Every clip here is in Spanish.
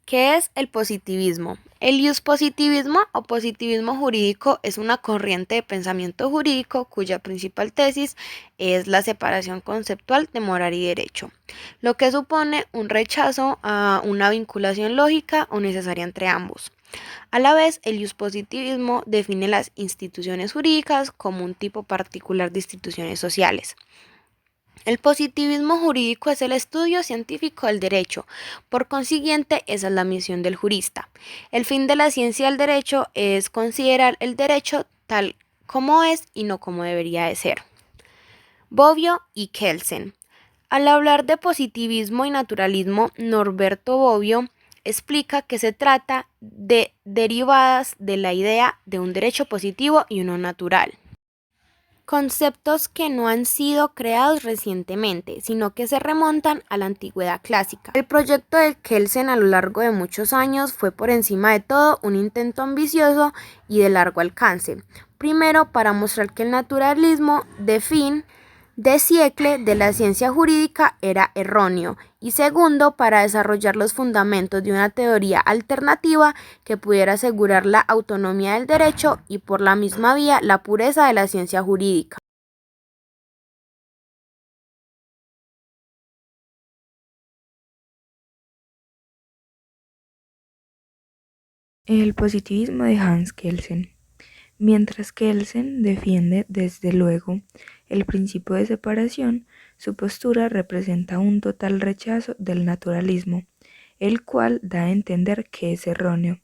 ¿Qué es el positivismo? El positivismo o positivismo jurídico es una corriente de pensamiento jurídico cuya principal tesis es la separación conceptual de moral y derecho, lo que supone un rechazo a una vinculación lógica o necesaria entre ambos. A la vez, el positivismo define las instituciones jurídicas como un tipo particular de instituciones sociales. El positivismo jurídico es el estudio científico del derecho, por consiguiente, esa es la misión del jurista. El fin de la ciencia del derecho es considerar el derecho tal como es y no como debería de ser. Bobbio y Kelsen. Al hablar de positivismo y naturalismo, Norberto Bobbio explica que se trata de derivadas de la idea de un derecho positivo y uno natural. Conceptos que no han sido creados recientemente, sino que se remontan a la antigüedad clásica. El proyecto de Kelsen a lo largo de muchos años fue por encima de todo un intento ambicioso y de largo alcance. Primero, para mostrar que el naturalismo de fin de siècle de la ciencia jurídica era erróneo, y segundo, para desarrollar los fundamentos de una teoría alternativa que pudiera asegurar la autonomía del derecho y por la misma vía la pureza de la ciencia jurídica. El positivismo de Hans Kelsen. Mientras Kelsen defiende, desde luego, el principio de separación, su postura representa un total rechazo del naturalismo, el cual da a entender que es erróneo.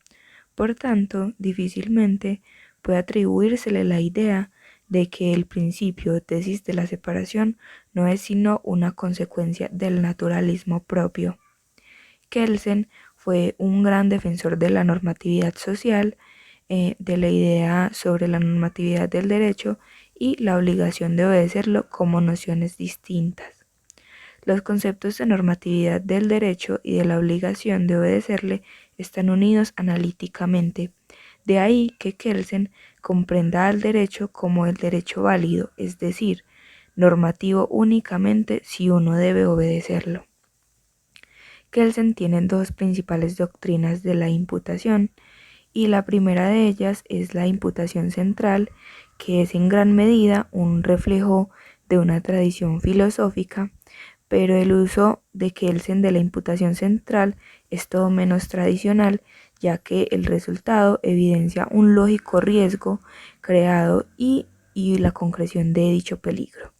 Por tanto, difícilmente puede atribuírsele la idea de que el principio o tesis de la separación no es sino una consecuencia del naturalismo propio. Kelsen fue un gran defensor de la normatividad social, de la idea sobre la normatividad del derecho y la obligación de obedecerlo como nociones distintas. Los conceptos de normatividad del derecho y de la obligación de obedecerle están unidos analíticamente. De ahí que Kelsen comprenda al derecho como el derecho válido, es decir, normativo únicamente si uno debe obedecerlo. Kelsen tiene dos principales doctrinas de la imputación, y la primera de ellas es la imputación central, que es en gran medida un reflejo de una tradición filosófica, pero el uso de Kelsen de la imputación central es todo menos tradicional, ya que el resultado evidencia un lógico riesgo creado y la concreción de dicho peligro.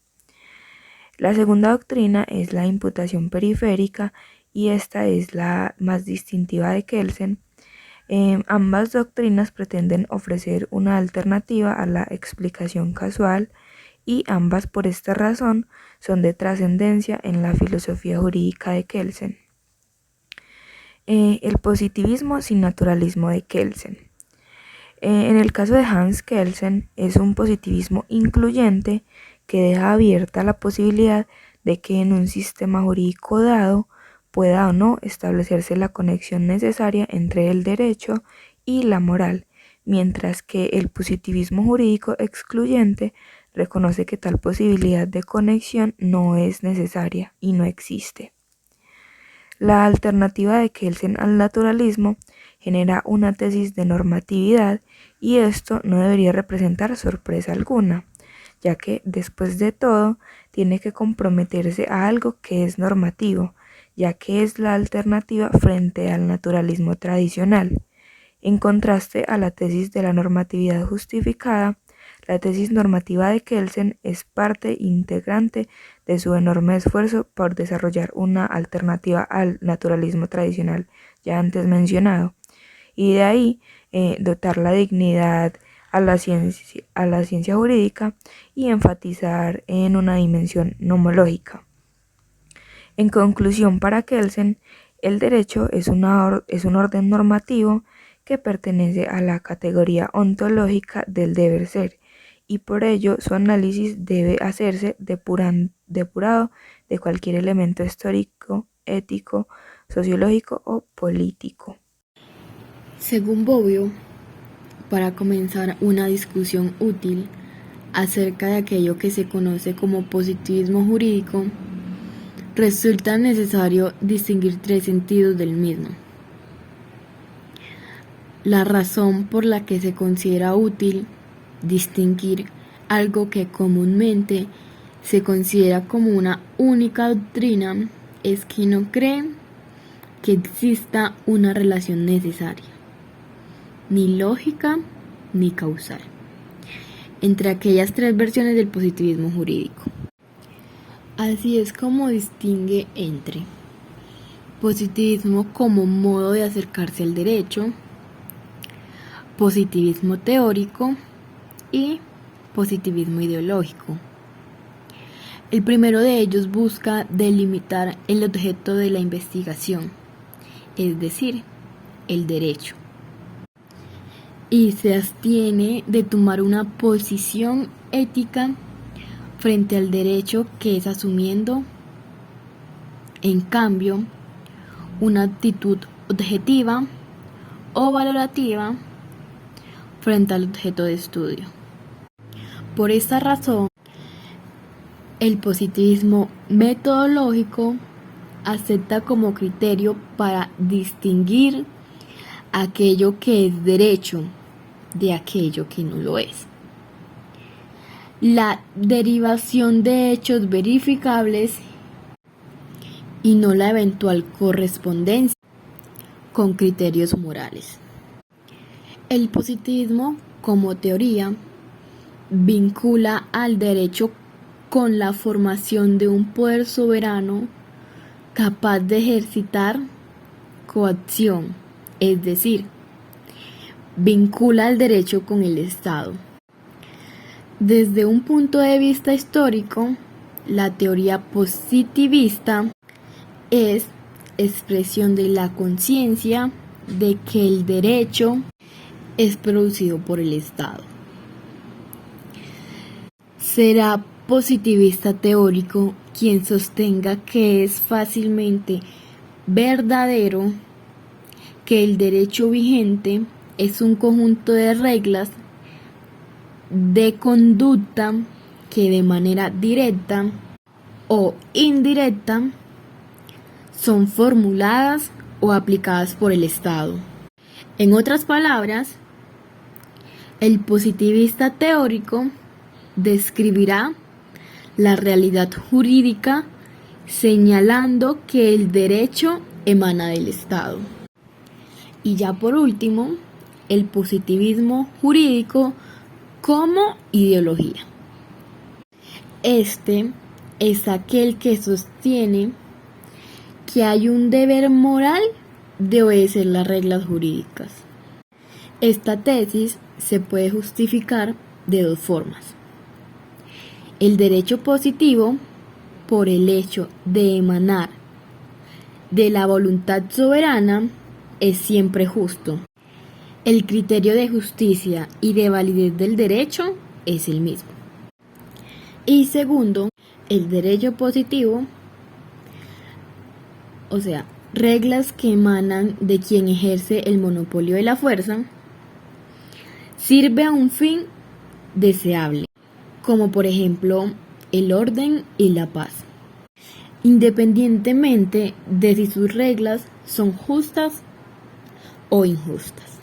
La segunda doctrina es la imputación periférica, y esta es la más distintiva de Kelsen. Ambas doctrinas pretenden ofrecer una alternativa a la explicación casual, y ambas por esta razón son de trascendencia en la filosofía jurídica de Kelsen. El positivismo sin naturalismo de Kelsen. En el caso de Hans Kelsen es un positivismo incluyente que deja abierta la posibilidad de que en un sistema jurídico dado pueda o no establecerse la conexión necesaria entre el derecho y la moral, mientras que el positivismo jurídico excluyente reconoce que tal posibilidad de conexión no es necesaria y no existe. La alternativa de Kelsen al naturalismo genera una tesis de normatividad, y esto no debería representar sorpresa alguna, ya que después de todo tiene que comprometerse a algo que es normativo, ya que es la alternativa frente al naturalismo tradicional. En contraste a la tesis de la normatividad justificada, la tesis normativa de Kelsen es parte integrante de su enorme esfuerzo por desarrollar una alternativa al naturalismo tradicional ya antes mencionado, y de ahí dotar la dignidad a la ciencia jurídica y enfatizar en una dimensión nomológica. En conclusión, para Kelsen, el derecho es un orden normativo que pertenece a la categoría ontológica del deber ser, y por ello su análisis debe hacerse depurado de cualquier elemento histórico, ético, sociológico o político. Según Bobbio, para comenzar una discusión útil acerca de aquello que se conoce como positivismo jurídico, resulta necesario distinguir tres sentidos del mismo. la razón por la que se considera útil distinguir algo que comúnmente se considera como una única doctrina es que no cree que exista una relación necesaria, ni lógica ni causal, entre aquellas tres versiones del positivismo jurídico. Así es como distingue entre positivismo como modo de acercarse al derecho, positivismo teórico y positivismo ideológico. El primero de ellos busca delimitar el objeto de la investigación, es decir, el derecho, y se abstiene de tomar una posición ética frente al derecho que es asumiendo, en cambio, una actitud objetiva o valorativa frente al objeto de estudio. Por esta razón, el positivismo metodológico acepta como criterio para distinguir aquello que es derecho de aquello que no lo es la derivación de hechos verificables y no la eventual correspondencia con criterios morales. El positivismo, como teoría, vincula al derecho con la formación de un poder soberano capaz de ejercitar coacción, es decir, vincula el derecho con el Estado. Desde un punto de vista histórico, la teoría positivista es expresión de la conciencia de que el derecho es producido por el Estado. Será positivista teórico quien sostenga que es fácilmente verdadero que el derecho vigente es un conjunto de reglas de conducta que de manera directa o indirecta son formuladas o aplicadas por el Estado. En otras palabras, el positivista teórico describirá la realidad jurídica señalando que el derecho emana del Estado. Y ya por último, el positivismo jurídico como ideología. Este es aquel que sostiene que hay un deber moral de obedecer las reglas jurídicas. Esta tesis se puede justificar de dos formas. El derecho positivo, por el hecho de emanar de la voluntad soberana, es siempre justo. El criterio de justicia y de validez del derecho es el mismo. Y segundo, el derecho positivo, o sea, reglas que emanan de quien ejerce el monopolio de la fuerza, sirve a un fin deseable, como por ejemplo el orden y la paz, independientemente de si sus reglas son justas o injustas.